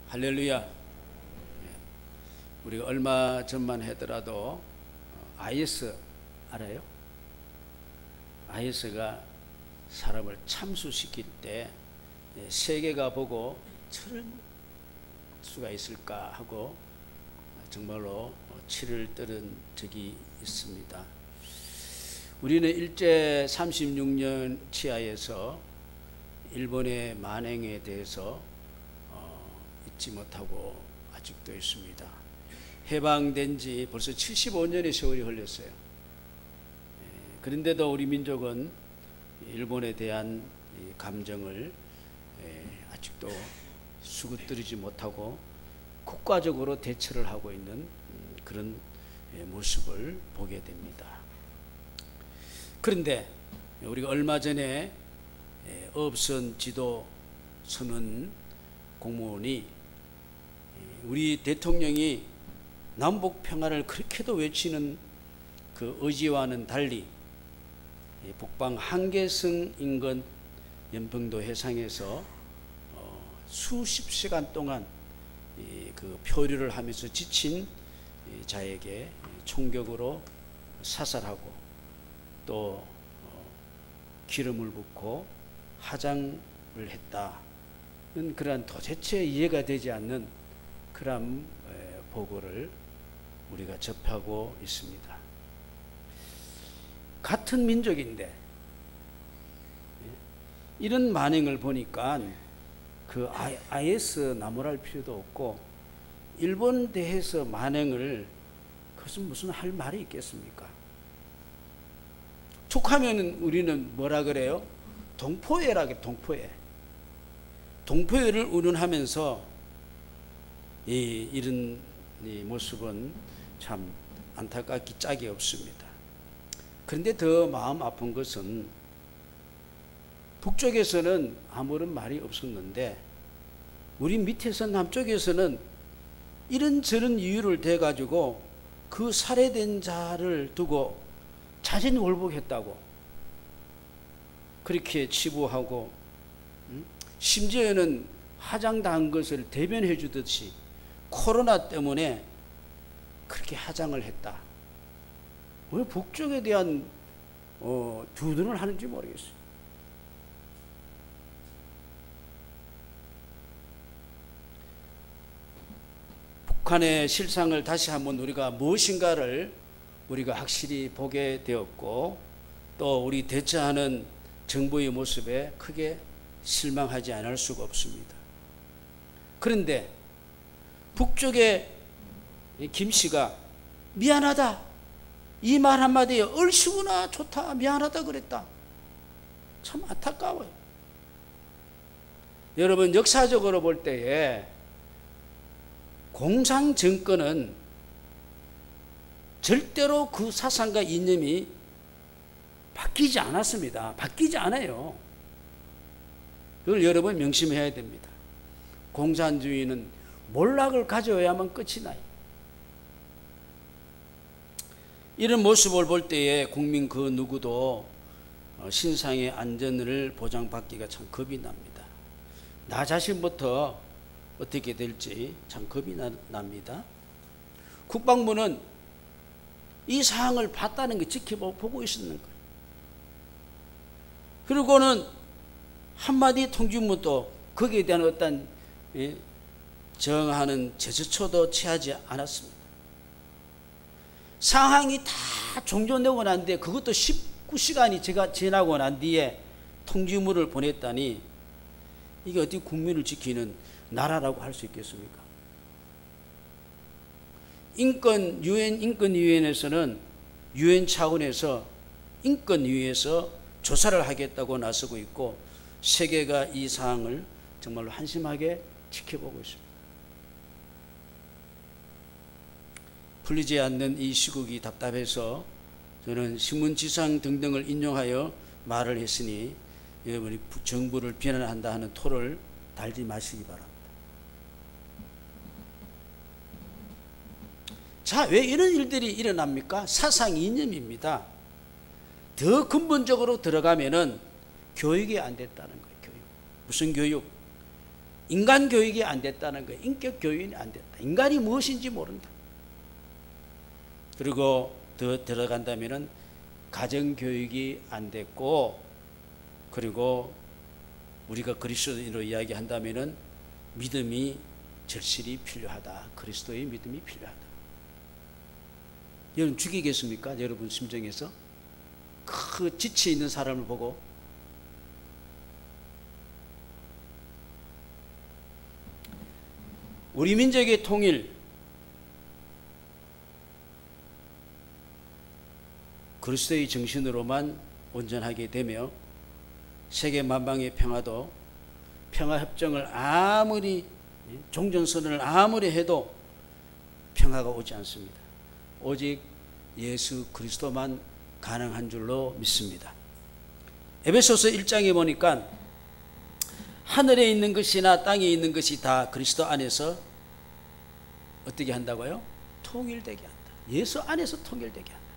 할렐루야. 우리가 얼마 전만 하더라도 IS 알아요? IS가 사람을 참수시킬 때 세계가 보고 저럴 수가 있을까 하고 정말로 치를 떨은 적이 있습니다. 우리는 일제 36년 치하에서 일본의 만행에 대해서 잊지 못하고 아직도 있습니다. 해방된 지 벌써 75년의 세월이 흘렀어요. 그런데도 우리 민족은 일본에 대한 감정을 아직도 수그뜨리지 못하고 국가적으로 대처를 하고 있는 그런 모습을 보게 됩니다. 그런데 우리가 얼마 전에 어업선 지도 선언 공무원이 우리 대통령이 남북 평화를 그렇게도 외치는 그 의지와는 달리 북방 한계성 인근 연평도 해상에서 수십 시간 동안 그 표류를 하면서 지친 자에게 총격으로 사살하고 또 기름을 붓고 화장을 했다는 그러한 도대체 이해가 되지 않는 그런 보고를 우리가 접하고 있습니다. 같은 민족인데 이런 만행을 보니까 그 IS 나무랄 필요도 없고 일본 대해서 만행을 그것은 무슨 할 말이 있겠습니까? 툭하면 우리는 뭐라 그래요? 동포애라게 동포애. 동포애를 운운하면서 이런 모습은 참 안타깝기 짝이 없습니다. 그런데 더 마음 아픈 것은 북쪽에서는 아무런 말이 없었는데 우리 밑에서 남쪽에서는 이런저런 이유를 대가지고 그 살해된 자를 두고 자진월복했다고 그렇게 치부하고 심지어는 화장당한 것을 대변해 주듯이 코로나 때문에 그렇게 화장을 했다. 왜 북쪽에 대한 두둔을 하는지 모르겠어요. 북한의 실상을 다시 한번 우리가 무엇인가를 우리가 확실히 보게 되었고 또 우리 대처하는 정부의 모습에 크게 실망하지 않을 수가 없습니다. 그런데 북쪽의 김 씨가 미안하다 이 말 한마디에 얼씨구나 좋다 미안하다 그랬다. 참 안타까워요. 여러분 역사적으로 볼 때에 공산 정권은 절대로 그 사상과 이념이 바뀌지 않았습니다. 바뀌지 않아요. 그걸 여러분 명심해야 됩니다. 공산주의는 몰락을 가져야만 끝이 나요. 이런 모습을 볼 때에 국민 그 누구도 신상의 안전을 보장받기가 참 겁이 납니다. 나 자신부터 어떻게 될지 참 겁이 납니다. 국방부는 이 사항을 봤다는 거 지켜보고 있었는 거예요. 그리고는 한마디 통지문도 거기에 대한 어떤 정하는 제스처도 취하지 않았습니다. 상황이 다 종료되고 난 뒤에 그것도 19시간이 제가 지나고 난 뒤에 통지문을 보냈다니 이게 어떻게 국민을 지키는 나라라고 할 수 있겠습니까? 유엔 인권위원회에서는 유엔 차원에서 인권위에서 조사를 하겠다고 나서고 있고 세계가 이 사항을 정말로 한심하게 지켜보고 있습니다. 풀리지 않는 이 시국이 답답해서 저는 신문지상 등등을 인용하여 말을 했으니 여러분이 정부를 비난한다 하는 토를 달지 마시기 바랍니다. 자, 왜 이런 일들이 일어납니까? 사상 이념입니다. 더 근본적으로 들어가면은 교육이 안 됐다는 거예요. 교육. 무슨 교육? 인간 교육이 안 됐다는 거예요. 인격 교육이 안 됐다. 인간이 무엇인지 모른다. 그리고 더 들어간다면은 가정 교육이 안 됐고, 그리고 우리가 그리스도인으로 이야기한다면은 믿음이 절실히 필요하다. 그리스도의 믿음이 필요하다. 여러분 죽이겠습니까? 여러분 심정에서 그 지쳐 있는 사람을 보고 우리 민족의 통일, 그리스도의 정신으로만 온전하게 되며 세계 만방의 평화도 평화협정을 아무리 종전선언을 아무리 해도 평화가 오지 않습니다. 오직 예수 그리스도만 가능한 줄로 믿습니다. 에베소서 1장에 보니까 하늘에 있는 것이나 땅에 있는 것이 다 그리스도 안에서 어떻게 한다고요? 통일되게 한다. 예수 안에서 통일되게 한다.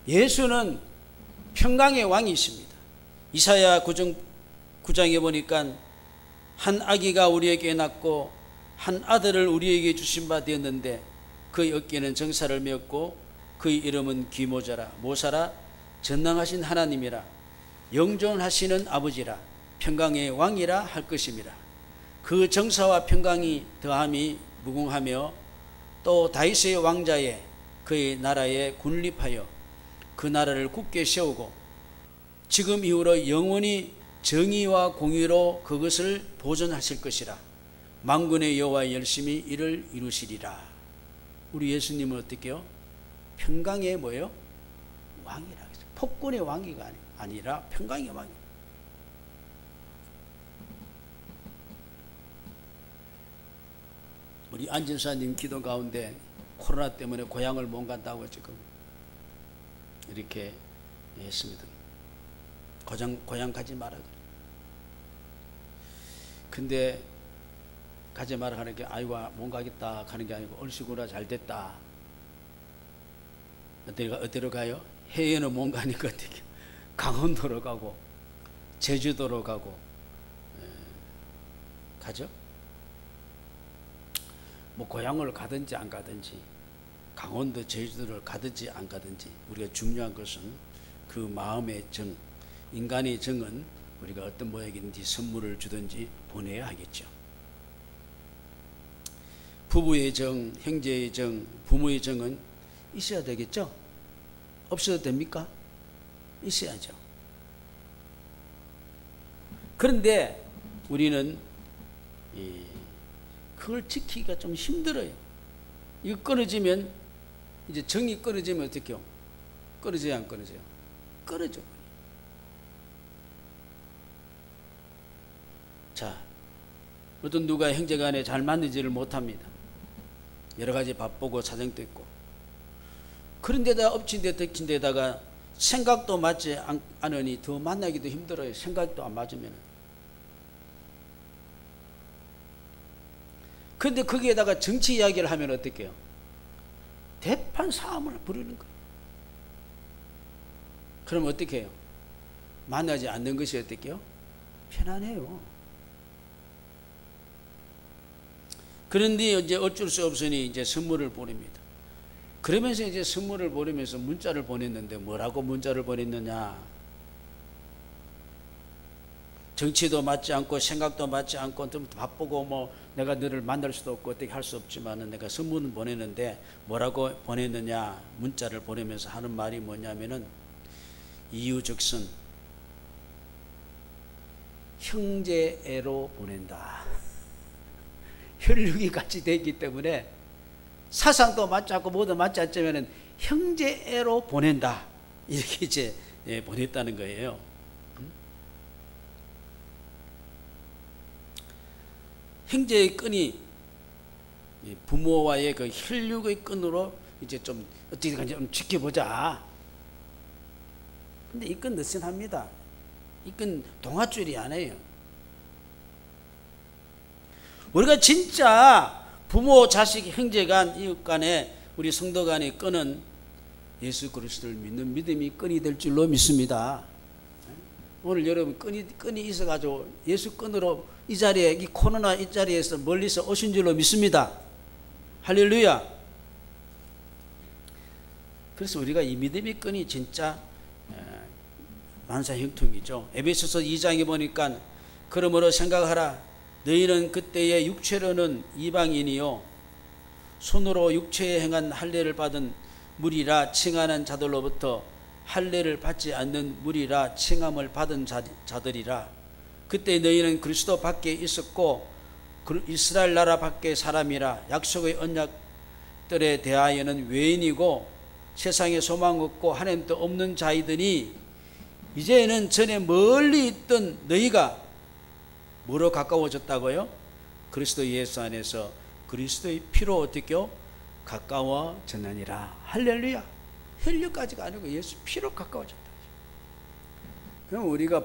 예수는 평강의 왕이십니다. 이사야 9장에 보니까 한 아기가 우리에게 낳고 한 아들을 우리에게 주신 바 되었는데 그의 어깨는 정사를 메었고 그의 이름은 기모자라 모사라 전능하신 하나님이라 영존하시는 아버지라 평강의 왕이라 할 것임이라. 그 정사와 평강이 더함이 무궁하며 또 다윗의 왕자의 그의 나라에 군립하여 그 나라를 굳게 세우고 지금 이후로 영원히 정의와 공의로 그것을 보존하실 것이라. 만군의 여호와 열심히 이를 이루시리라. 우리 예수님은 어떻게요? 평강의 뭐예요? 왕이라. 폭군의 왕이가 아니라 평강의 왕이. 우리 안진사님 기도 가운데 코로나 때문에 고향을 못 간다고 지금 이렇게 했습니다. 고향 가지 마라. 근데 가지 마라 하는 게 아이고 못 가겠다 하는 게 아니고 얼씨구나 잘 됐다. 어디로 가요? 해외는 못 가니까 어떻게 강원도로 가고 제주도로 가고 가죠? 뭐 고향을 가든지 안 가든지 강원도 제주도를 가든지 안 가든지 우리가 중요한 것은 그 마음의 정, 인간의 정은 우리가 어떤 모양이든지 선물을 주든지 보내야 하겠죠. 부부의 정, 형제의 정, 부모의 정은 있어야 되겠죠? 없어도 됩니까? 있어야죠. 그런데 우리는 그걸 지키기가 좀 힘들어요. 이거 끊어지면 이제 정이 끊어지면 어떻게 해요? 끊어져요, 안 끊어져요? 끊어져. 자, 어떤 누가 형제간에 잘 맞는지를 못합니다. 여러 가지 바쁘고 사정도 있고. 그런데다 엎친 데 덮친 데다가 생각도 맞지 않으니 더 만나기도 힘들어요. 생각도 안 맞으면. 그런데 거기에다가 정치 이야기를 하면 어떻게 해요? 대판 싸움을 부르는 거예요. 그럼 어떻게 해요? 만나지 않는 것이 어떻게 해요? 편안해요. 그런데 이제 어쩔 수 없으니 이제 선물을 보냅니다. 그러면서 이제 선물을 보내면서 문자를 보냈는데 뭐라고 문자를 보냈느냐? 정치도 맞지 않고 생각도 맞지 않고 좀 바쁘고 뭐 내가 너를 만날 수도 없고 어떻게 할 수 없지만은 내가 선물은 보냈는데 뭐라고 보냈느냐? 문자를 보내면서 하는 말이 뭐냐면은 이유적선 형제애로 보낸다. 혈육이 같이 되기 때문에 사상도 맞지 않고 뭐도 맞지 않지만은 형제애로 보낸다. 이렇게 이제 보냈다는 거예요. 형제의 끈이 부모와의 그 혈육의 끈으로 이제 좀 어떻게 좀 지켜보자. 근데 이 끈 느슨합니다. 이 끈 동아줄이 아니에요. 우리가 진짜 부모, 자식, 형제 간, 이웃 간에 우리 성도 간의 끈은 예수 그리스도를 믿는 믿음이 끈이 될 줄로 믿습니다. 오늘 여러분 끈이 있어가지고 예수 끈으로 이 자리에, 이 코로나 이 자리에서 멀리서 오신 줄로 믿습니다. 할렐루야. 그래서 우리가 이 믿음의 끈이 진짜 만사형통이죠. 에베소서 2장에 보니까 그러므로 생각하라. 너희는 그때의 육체로는 이방인이요 손으로 육체에 행한 할례를 받은 무리라 칭하는 자들로부터 할례를 받지 않는 무리라 칭함을 받은 자들이라. 그때 너희는 그리스도 밖에 있었고 이스라엘 나라 밖에 사람이라. 약속의 언약들에 대하여는 외인이고 세상에 소망 없고 하나님도 없는 자이더니 이제는 전에 멀리 있던 너희가 뭐로 가까워졌다고요? 그리스도 예수 안에서 그리스도의 피로 어떻게요? 가까워졌느니라. 할렐루야. 혈육까지가 아니고 예수 피로 가까워졌다. 그럼 우리가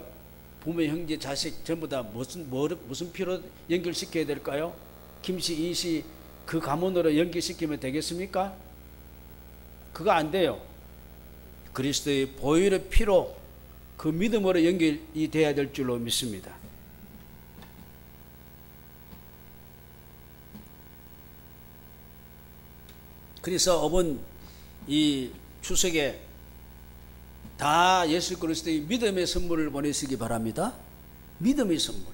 부모, 형제, 자식 전부 다 무슨 피로 연결시켜야 될까요? 김씨, 이씨 그 가문으로 연결시키면 되겠습니까? 그거 안 돼요. 그리스도의 보혈의 피로 그 믿음으로 연결이 돼야 될 줄로 믿습니다. 그래서 이번 이 추석에 다 예수 그리스도의 믿음의 선물을 보내시기 바랍니다. 믿음의 선물.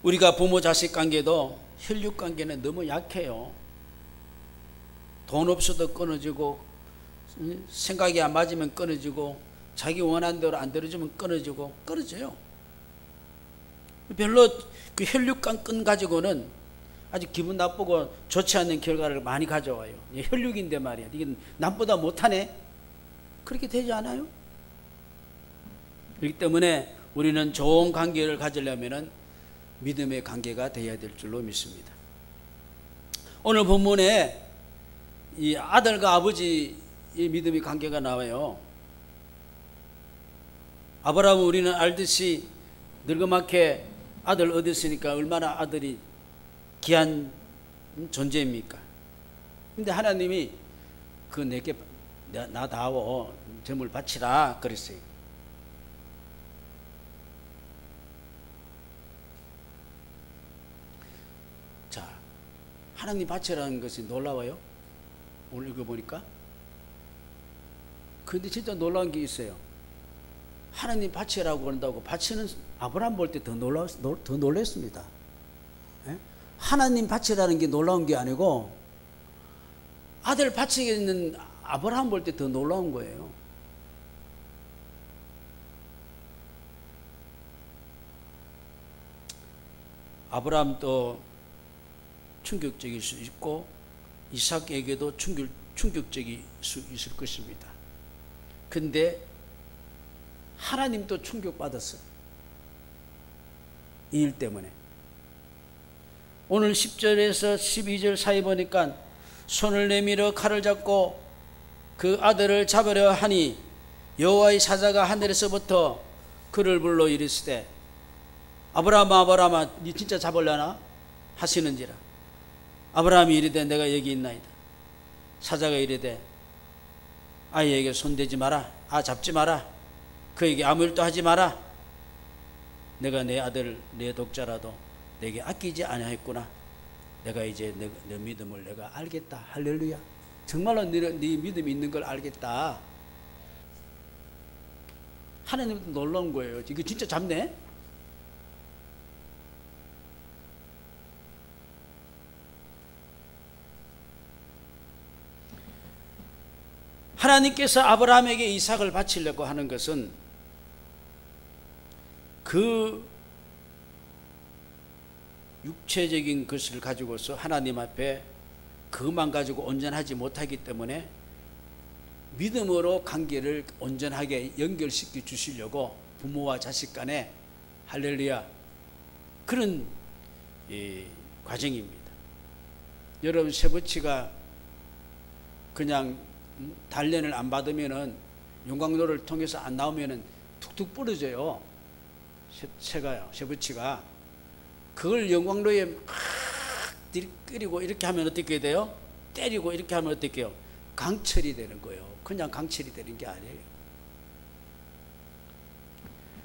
우리가 부모 자식 관계도 혈육 관계는 너무 약해요. 돈 없어도 끊어지고 생각이 안 맞으면 끊어지고 자기 원하는 대로 안 들어주면 끊어져요. 별로 그 혈육간 끈 가지고는 아주 기분 나쁘고 좋지 않는 결과를 많이 가져와요. 혈육인데 말이야. 이게 남보다 못하네? 그렇게 되지 않아요? 그렇기 때문에 우리는 좋은 관계를 가지려면 믿음의 관계가 되어야 될 줄로 믿습니다. 오늘 본문에 이 아들과 아버지의 믿음의 관계가 나와요. 아브라함은 우리는 알듯이 늙어맣게 아들 얻었으니까 얼마나 아들이 귀한 존재입니까? 근데 하나님이 그 내게 나다워 점을 바치라 그랬어요. 자, 하나님 바치라는 것이 놀라워요. 오늘 읽어보니까. 근데 진짜 놀라운 게 있어요. 하나님 바치라고 한다고 바치는 아브라함 볼 때 더 놀랐습니다. 예? 하나님 바치라는 게 놀라운 게 아니고 아들 바치겠는 아브라함 볼 때 더 놀라운 거예요. 아브라함도 충격적일 수 있고 이삭에게도 충격적일 수 있을 것입니다. 근데 하나님도 충격받았어요. 이 일 때문에. 오늘 10절에서 12절 사이 보니까 손을 내밀어 칼을 잡고 그 아들을 잡으려 하니 여호와의 사자가 하늘에서부터 그를 불러 이르시되 아브라함아 아브라함아 니 진짜 잡으려나 하시는지라. 아브라함이 이르되 내가 여기 있나이다. 사자가 이르되 아이에게 손대지 마라. 잡지 마라. 그에게 아무 일도 하지 마라. 내가 내 아들 내 독자라도 내게 아끼지 아니하였구나. 내가 이제 내 믿음을 내가 알겠다. 할렐루야. 정말로 네 믿음이 있는 걸 알겠다. 하나님도 놀라운 거예요. 이거 진짜 잡네. 하나님께서 아브라함에게 이삭을 바치려고 하는 것은 그 육체적인 것을 가지고서 하나님 앞에 그것만 가지고 온전하지 못하기 때문에 믿음으로 관계를 온전하게 연결시켜 주시려고 부모와 자식 간에 할렐루야 그런 과정입니다. 여러분 쇠붙이가 그냥 단련을 안 받으면은 용광로를 통해서 안 나오면은 툭툭 부러져요. 쇠붙이가 그걸 용광로에 막 끓이고 이렇게 하면 어떻게 돼요? 때리고 이렇게 하면 어떻게 해요? 강철이 되는 거예요. 그냥 강철이 되는 게 아니에요.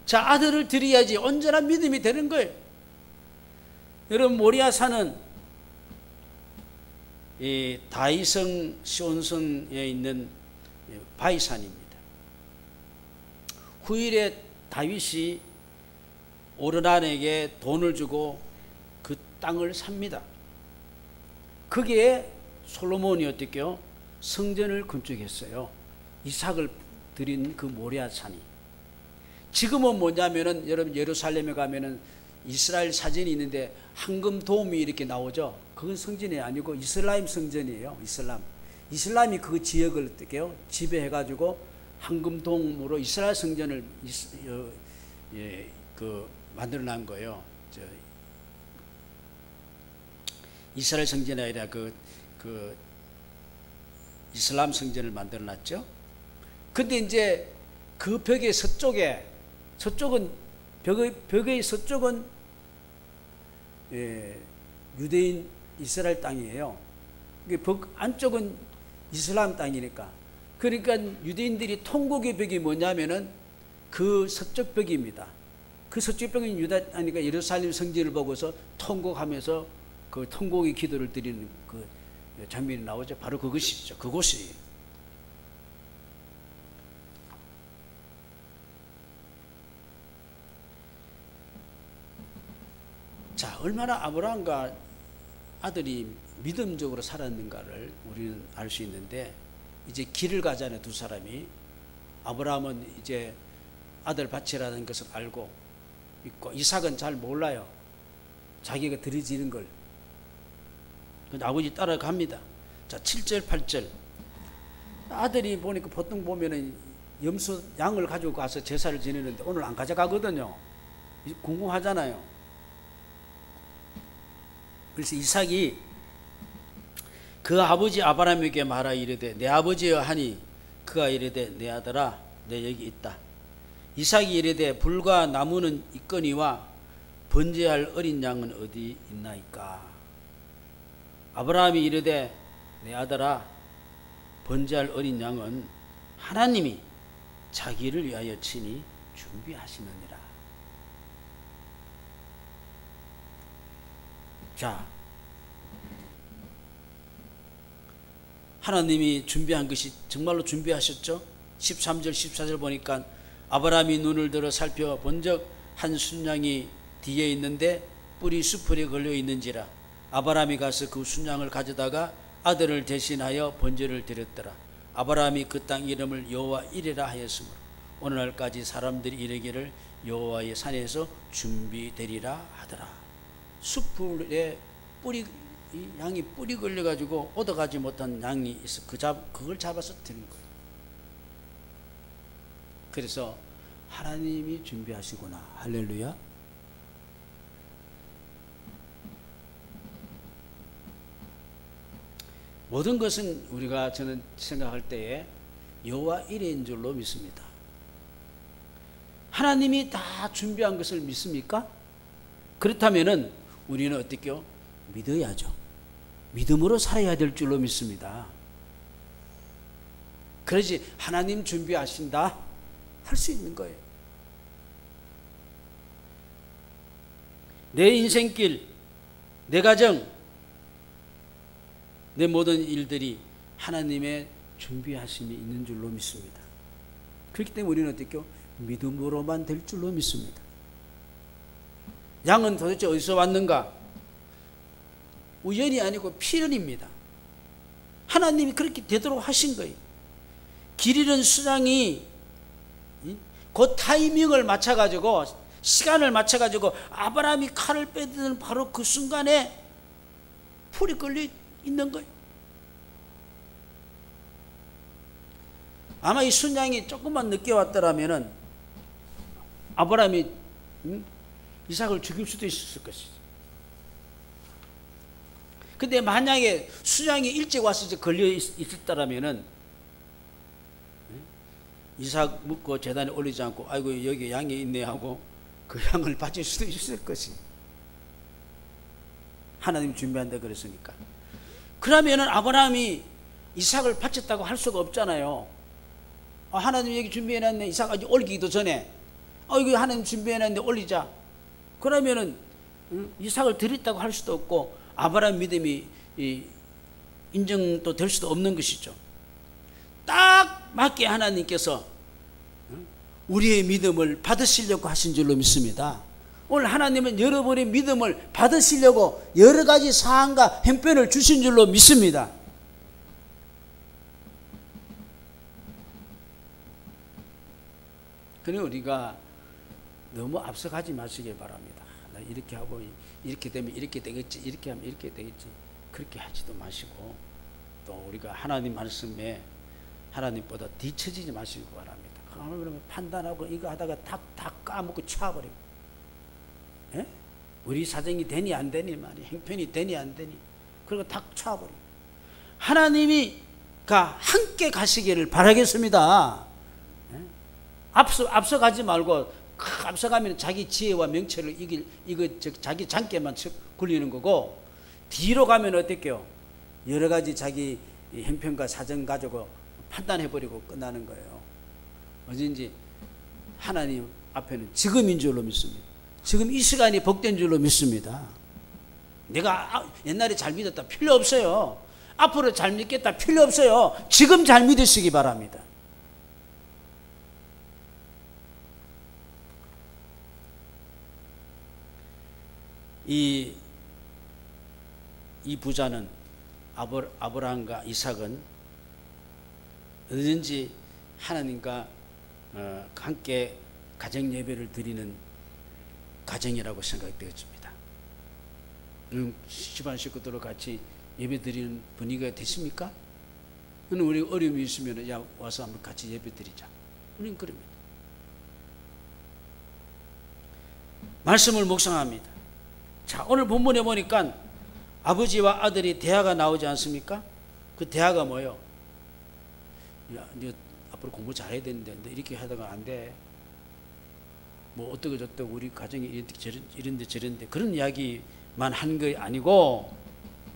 자, 아들을 드려야지 온전한 믿음이 되는 거예요. 여러분, 모리아산은 이 다이성 시온성에 있는 바위산입니다. 후일에 다윗이 오르난에게 돈을 주고 그 땅을 삽니다. 거기에 솔로몬이 어떻게요? 성전을 건축했어요. 이삭을 드린 그 모리아산이. 지금은 뭐냐면은 여러분 예루살렘에 가면은 이스라엘 사진이 있는데 황금 돔이 이렇게 나오죠. 그건 성전이 아니고 이슬람 성전이에요. 이슬람이 그 지역을 어떻게요? 지배해가지고 황금 돔으로 이스라엘 성전을 만들어낸 거예요. 이스라엘 성전이 아니라 그 이슬람 성전을 만들어놨죠. 근데 이제 그 벽의 서쪽은 벽의 서쪽은 유대인 이스라엘 땅이에요. 벽 안쪽은 이슬람 땅이니까. 그러니까 유대인들이 통곡의 벽이 뭐냐면은 그 서쪽 벽입니다. 그 서쪽 벽은 그러니까 예루살렘 성전을 보고서 통곡하면서 그 통곡의 기도를 드리는 그 장면이 나오죠. 바로 그것이죠. 그곳이. 자, 얼마나 아브라함과 아들이 믿음적으로 살았는가를 우리는 알 수 있는데, 이제 길을 가잖아요. 두 사람이. 아브라함은 이제 아들 밭이라는 것을 알고 있고, 이삭은 잘 몰라요. 자기가 들여지는 걸. 근데 아버지 따라갑니다. 자, 7절 8절. 아들이 보니까 보통 보면은 염소 양을 가지고 가서 제사를 지내는데 오늘 안 가져가거든요. 궁금하잖아요. 그래서 이삭이 그 아버지 아브라함에게 말하 이르되 내 아버지여 하니, 그가 이르되 내 아들아 내 여기 있다. 이삭이 이르되 불과 나무는 있거니와 번제할 어린 양은 어디 있나이까. 아브라함이 이르되 내 아들아 번제할 어린 양은 하나님이 자기를 위하여 친히 준비하시느니라. 자, 하나님이 준비한 것이 정말로 준비하셨죠. 13절 14절 보니까 아브라함이 눈을 들어 살펴 본적 한 순양이 뒤에 있는데 뿔이 수풀에 걸려 있는지라. 아브라함이 가서 그 순양을 가져다가 아들을 대신하여 번제를 드렸더라. 아브라함이 그 땅 이름을 여호와 이레라 하였으므로 오늘날까지 사람들이 이르기를 여호와의 산에서 준비되리라 하더라. 수풀에 뿔이, 이 양이 뿔이 걸려가지고 얻어가지 못한 양이 있어. 그걸 잡아서 드린 거예요. 그래서 하나님이 준비하시구나. 할렐루야. 모든 것은 우리가 저는 생각할 때에 여호와 이레인 줄로 믿습니다. 하나님이 다 준비한 것을 믿습니까? 그렇다면은 우리는 어떻게요? 믿어야죠. 믿음으로 살아야 될 줄로 믿습니다. 그러지 하나님 준비하신다 할 수 있는 거예요. 내 인생길, 내 가정, 내 모든 일들이 하나님의 준비하심이 있는 줄로 믿습니다. 그렇기 때문에 우리는 어떻게요? 믿음으로만 될 줄로 믿습니다. 양은 도대체 어디서 왔는가? 우연이 아니고 필연입니다. 하나님이 그렇게 되도록 하신 거예요. 길 잃은 수장이 그 타이밍을 맞춰가지고, 시간을 맞춰가지고 아브라함이 칼을 빼드는 바로 그 순간에 풀이 걸려 있는 거예요. 아마 이 순양이 조금만 늦게 왔더라면은 아브라함이 이삭을 죽일 수도 있었을 것이죠. 근데 만약에 순양이 일찍 와서 걸려 있었더라면은 이삭 묻고 제단에 올리지 않고 아이고 여기 양이 있네 하고 그 양을 바칠 수도 있을 것이. 하나님 준비한다 그랬으니까. 그러면은 아브라함이 이삭을 바쳤다고 할 수가 없잖아요. 하나님 여기 준비해놨네. 이삭 아직 올기도 전에 이거 하나님 준비해놨는데 올리자. 그러면은 이삭을 드렸다고 할 수도 없고 아브라함 믿음이 인정도 될 수도 없는 것이죠. 딱 맞게 하나님께서 우리의 믿음을 받으시려고 하신 줄로 믿습니다. 오늘 하나님은 여러분의 믿음을 받으시려고 여러 가지 사항과 형편을 주신 줄로 믿습니다. 그러니 우리가 너무 앞서가지 마시기 바랍니다. 나 이렇게 하고 이렇게 되면 이렇게 되겠지, 이렇게 하면 이렇게 되겠지, 그렇게 하지도 마시고 또 우리가 하나님 말씀에 하나님보다 뒤처지지 마시기 바랍니다. 그러면 판단하고 이거 하다가 다 까먹고 쳐버리고, 예? 우리 사정이 되니 안 되니 말이, 형편이 되니 안 되니, 그리고 다 쳐버리고 하나님이가 함께 가시기를 바라겠습니다. 예? 앞서가지 말고, 앞서가면 자기 지혜와 명철을 자기 장깨만 굴리는 거고, 뒤로 가면 어떨게요? 여러 가지 자기 형편과 사정 가지고 판단해버리고 끝나는 거예요. 어딘지 하나님 앞에는 지금인 줄로 믿습니다. 지금 이 시간이 복된 줄로 믿습니다. 내가 옛날에 잘 믿었다 필요 없어요. 앞으로 잘 믿겠다 필요 없어요. 지금 잘 믿으시기 바랍니다. 이 부자는 아브라함과 이삭은 어딘지 하나님과 함께 가정 예배를 드리는 가정이라고 생각이 되어집니다. 집안 식구들과 같이 예배 드리는 분위기가 되십니까? 우리 어려움이 있으면 야 와서 한번 같이 예배 드리자. 우리는 그럽니다. 말씀을 묵상합니다. 자, 오늘 본문에 보니까 아버지와 아들이 대화가 나오지 않습니까? 그 대화가 뭐예요? 야, 너 앞으로 공부 잘해야 되는데 너 이렇게 하다가 안 돼. 뭐 어떻게 저떻게 우리 가정이 이런데 저런데 그런 이야기만 한 게 아니고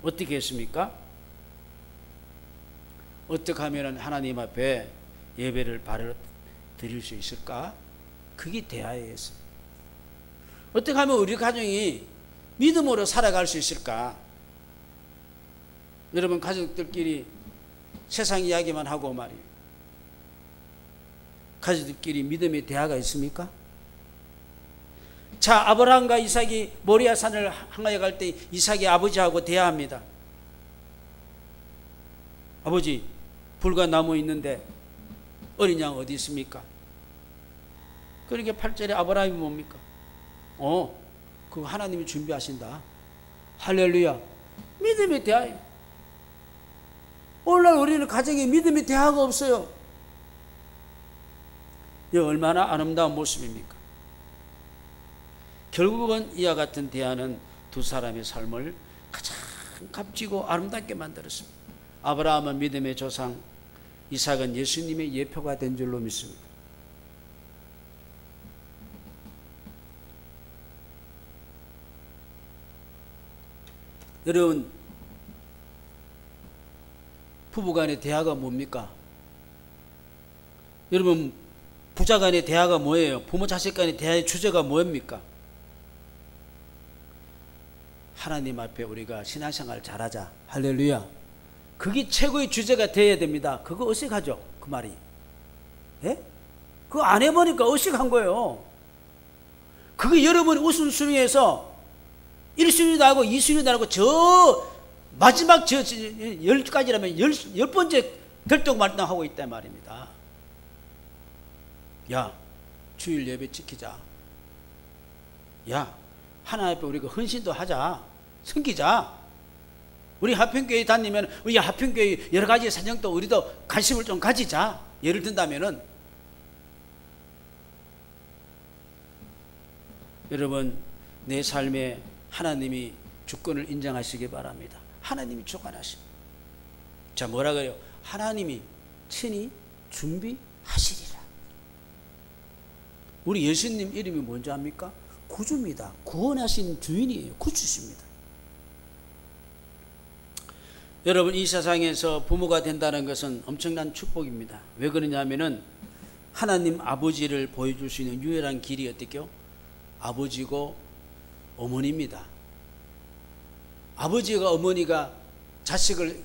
어떻게 했습니까? 어떻게 하면 하나님 앞에 예배를 바로 드릴 수 있을까? 그게 대화였습니다. 어떻게 하면 우리 가정이 믿음으로 살아갈 수 있을까? 여러분 가족들끼리 세상 이야기만 하고 말이에요. 가족들끼리 믿음의 대화가 있습니까? 자, 아브라함과 이삭이 모리아 산을 향하여 갈 때 이삭이 아버지하고 대화합니다. 아버지, 불과 나무 있는데 어린 양 어디 있습니까? 그러니까 8절에 아브라함이 뭡니까? 그거 하나님이 준비하신다. 할렐루야. 믿음의 대화예요. 오늘날 우리는 가정에 믿음의 대화가 없어요. 이 얼마나 아름다운 모습입니까? 결국은 이와 같은 대화는 두 사람의 삶을 가장 값지고 아름답게 만들었습니다. 아브라함은 믿음의 조상, 이삭은 예수님의 예표가 된 줄로 믿습니다. 여러분, 부부간의 대화가 뭡니까? 여러분, 부자간의 대화가 뭐예요? 부모 자식간의 대화의 주제가 뭡니까? 하나님 앞에 우리가 신앙생활 잘하자. 할렐루야. 그게 최고의 주제가 되어야 됩니다. 그거 어색하죠? 그 말이. 예? 그거 안 해보니까 어색한 거예요. 그게 여러분 우선순위에서 1순위도 하고 2순위도 하고 저 마지막 저 10가지라면 10번째 결정 말당하고 있단 말입니다. 야, 주일 예배 지키자. 야, 하나님 앞에 우리가 헌신도 하자. 섬기자. 우리 하평교회 다니면 우리 하평교회 여러 가지 사정도 우리도 관심을 좀 가지자. 예를 든다면은 여러분, 내 삶에 하나님이 주권을 인정하시기 바랍니다. 하나님이 주관하십니다. 자, 뭐라 그래요? 하나님이 친히 준비하시리라. 우리 예수님 이름이 뭔지 압니까? 구주입니다. 구원하신 주인이에요. 구주십니다. 여러분, 이 세상에서 부모가 된다는 것은 엄청난 축복입니다. 왜 그러냐면은 하나님 아버지를 보여줄 수 있는 유일한 길이 어떻게요? 아버지고 어머니입니다. 아버지가 어머니가 자식을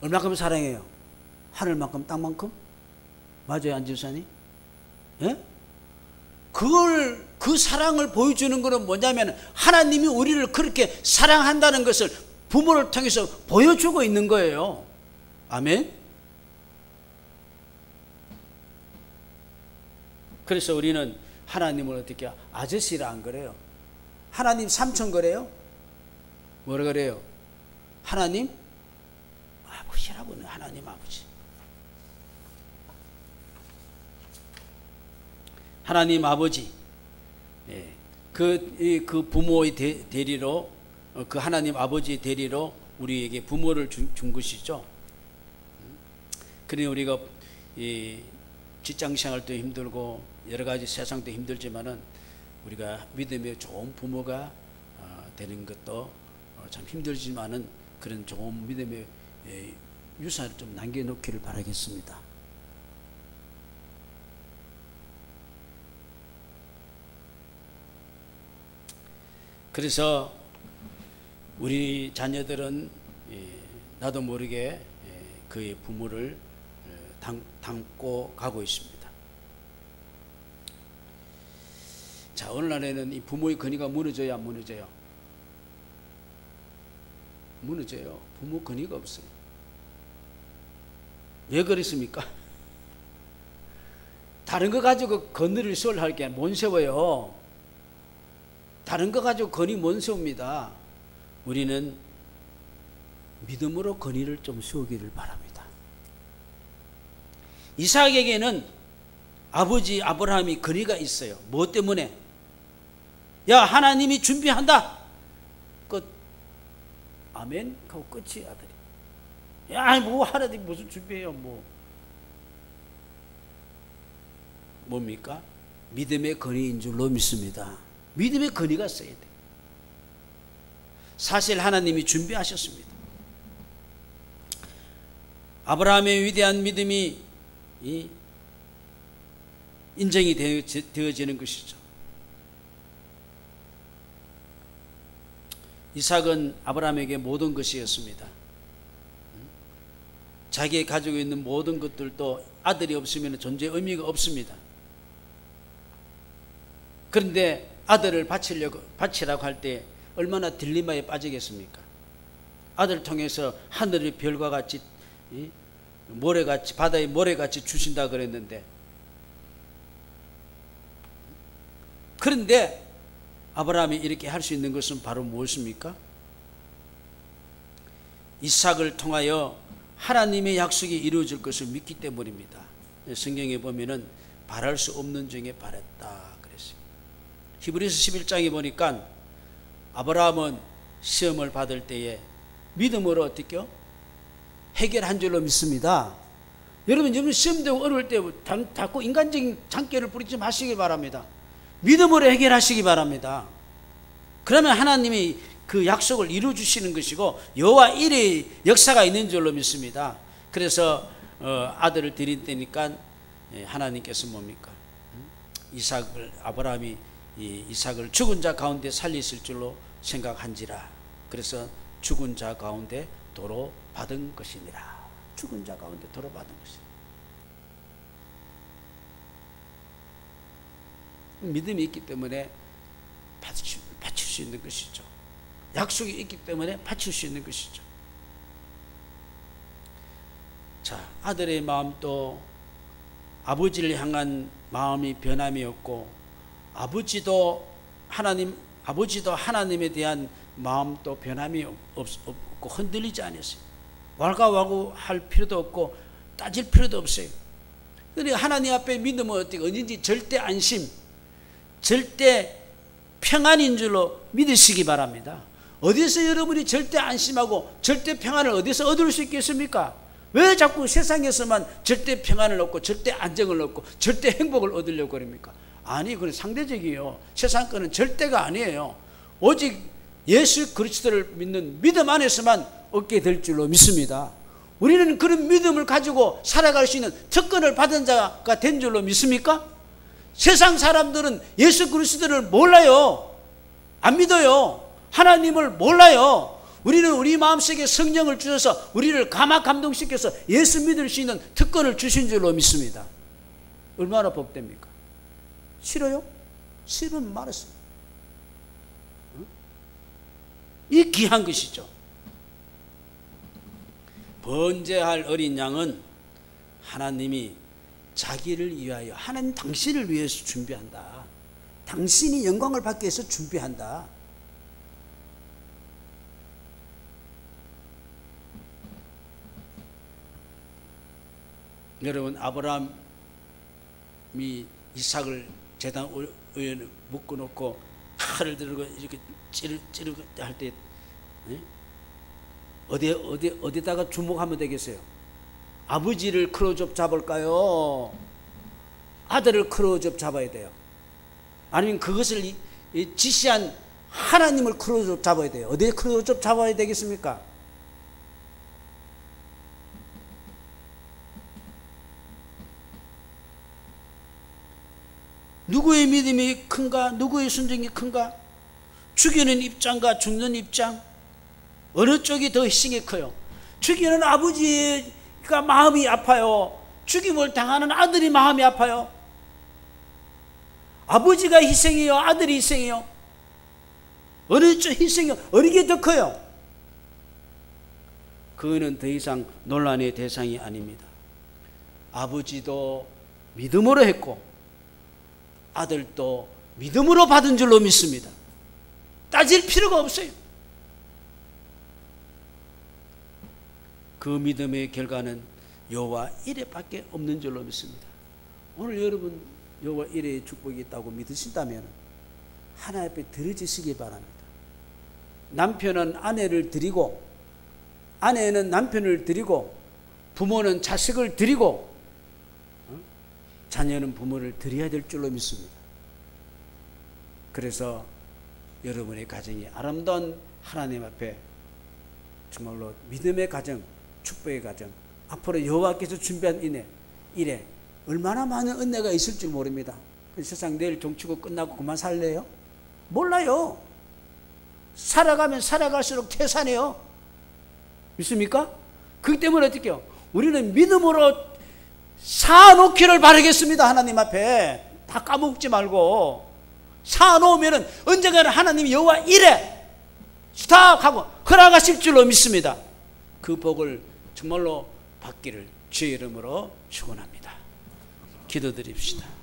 얼마큼 사랑해요? 하늘만큼 땅만큼? 맞아요, 안지사님? 예? 그 사랑을 보여주는 것은 뭐냐면 하나님이 우리를 그렇게 사랑한다는 것을 부모를 통해서 보여주고 있는 거예요. 아멘? 그래서 우리는 하나님을 어떻게 아저씨라 안 그래요? 하나님 삼촌 그래요? 뭐라 그래요? 하나님 아버지라고는 하나님 아버지. 하나님 아버지. 예. 그 부모의 대리로 그 하나님 아버지의 대리로 우리에게 부모를 준 것이죠. 그러니 우리가 이 직장 생활도 힘들고 여러 가지 세상도 힘들지만은 우리가 믿음의 좋은 부모가 되는 것도 참 힘들지만은 그런 좋은 믿음의 유산을 좀 남겨놓기를 바라겠습니다. 그래서 우리 자녀들은 나도 모르게 그의 부모를 닮고 가고 있습니다. 자, 오늘날에는 이 부모의 권위가 무너져야 안 무너져요? 무너져요. 부모 권위가 없어요. 왜 그랬습니까? 다른 거 가지고 권위를 세우려 게 못 세워요. 다른 거 가지고 권위 못 세웁니다. 우리는 믿음으로 권위를 좀 세우기를 바랍니다. 이삭에게는 아버지 아브라함이 권위가 있어요. 뭐 때문에? 야, 하나님이 준비한다. 끝. 아멘. 하고 끝이 아들이. 야, 뭐 하나님 무슨 준비해요? 뭡니까? 믿음의 권위인 줄로 믿습니다. 믿음의 권위가 있어야 돼. 사실 하나님이 준비하셨습니다. 아브라함의 위대한 믿음이 인정이 되어지는 것이죠. 이삭은 아브라함에게 모든 것이었습니다. 자기가 가지고 있는 모든 것들도 아들이 없으면 존재의 의미가 없습니다. 그런데 아들을 바치라고 할 때 얼마나 딜레마에 빠지겠습니까? 아들을 통해서 하늘의 별과 같이 모래같이 바다의 모래같이 주신다 그랬는데, 그런데 아브라함이 이렇게 할 수 있는 것은 바로 무엇입니까? 이삭을 통하여 하나님의 약속이 이루어질 것을 믿기 때문입니다. 성경에 보면은 바랄 수 없는 중에 바랬다 그랬어요. 히브리서 11장에 보니까 아브라함은 시험을 받을 때에 믿음으로 어떻게 해결한 줄로 믿습니다. 여러분 시험되고 어려울 때 자꾸 인간적인 장깨를 부리지 마시기 바랍니다. 믿음으로 해결하시기 바랍니다. 그러면 하나님이 그 약속을 이루어 주시는 것이고 여호와 일의 역사가 있는 줄로 믿습니다. 그래서 아들을 드린 때니까 하나님께서 뭡니까? 아브라함이 이삭을 죽은 자 가운데 살리실 줄로 생각한지라. 그래서 죽은 자 가운데 도로 받은 것이니라. 죽은 자 가운데 도로 받은 것이니라. 믿음이 있기 때문에 바칠 수 있는 것이죠. 약속이 있기 때문에 바칠 수 있는 것이죠. 자, 아들의 마음도 아버지를 향한 마음이 변함이 없고 아버지도 하나님에 대한 마음도 변함이 없고 흔들리지 않았어요. 왈가왈부 할 필요도 없고 따질 필요도 없어요. 그러니까 하나님 앞에 믿음은 어떻게 언제든지 절대 안심, 절대 평안인 줄로 믿으시기 바랍니다. 어디서 여러분이 절대 안심하고 절대 평안을 어디서 얻을 수 있겠습니까? 왜 자꾸 세상에서만 절대 평안을 얻고 절대 안정을 얻고 절대 행복을 얻으려고 그럽니까? 아니, 그건 상대적이에요. 세상 거는 절대가 아니에요. 오직 예수 그리스도를 믿는 믿음 안에서만 얻게 될 줄로 믿습니다. 우리는 그런 믿음을 가지고 살아갈 수 있는 특권을 받은 자가 된 줄로 믿습니까? 세상 사람들은 예수 그리스도를 몰라요. 안 믿어요. 하나님을 몰라요. 우리는 우리 마음속에 성령을 주셔서 우리를 감동시켜서 예수 믿을 수 있는 특권을 주신 줄로 믿습니다. 얼마나 복됩니까? 싫어요? 싫으면 말했습니다. 이 귀한 것이죠. 번제할 어린 양은 하나님이 자기를 위하여, 하나님 당신을 위해서 준비한다. 당신이 영광을 받기 위해서 준비한다. 여러분, 아브라함이 이삭을 제단 위에 묶어놓고 칼을 들고 이렇게 찌르고 할 때 어디다가 주목하면 되겠어요? 아버지를 크로즈업 잡을까요? 아들을 크로즈업 잡아야 돼요? 아니면 그것을 지시한 하나님을 크로즈업 잡아야 돼요? 어디에 크로즈업 잡아야 되겠습니까? 누구의 믿음이 큰가? 누구의 순종이 큰가? 죽이는 입장과 죽는 입장, 어느 쪽이 더 희생이 커요? 죽이는 아버지가 마음이 아파요? 죽임을 당하는 아들이 마음이 아파요? 아버지가 희생해요? 아들이 희생해요? 어느 쪽 희생이 어느 게 더 커요? 그거는 더 이상 논란의 대상이 아닙니다. 아버지도 믿음으로 했고 아들도 믿음으로 받은 줄로 믿습니다. 따질 필요가 없어요. 그 믿음의 결과는 여호와 이레밖에 없는 줄로 믿습니다. 오늘 여러분 여호와 이레의 축복이 있다고 믿으신다면 하나님 앞에 드려지시기 바랍니다. 남편은 아내를 드리고, 아내는 남편을 드리고, 부모는 자식을 드리고, 자녀는 부모를 드려야 될 줄로 믿습니다. 그래서 여러분의 가정이 아름다운 하나님 앞에 정말로 믿음의 가정, 축복의 가정, 앞으로 여호와께서 준비한 일에 얼마나 많은 은혜가 있을 줄 모릅니다. 세상 내일 종치고 끝나고 그만 살래요? 몰라요. 살아가면 살아갈수록 태산해요. 믿습니까? 그렇기 때문에 어떻게 해요? 우리는 믿음으로 사놓기를 바라겠습니다. 하나님 앞에 다 까먹지 말고 사놓으면 언젠가는 하나님이 여호와 이래 스탑하고 허락하실 줄로 믿습니다. 그 복을 정말로 받기를 주의 이름으로 축원합니다. 기도드립시다.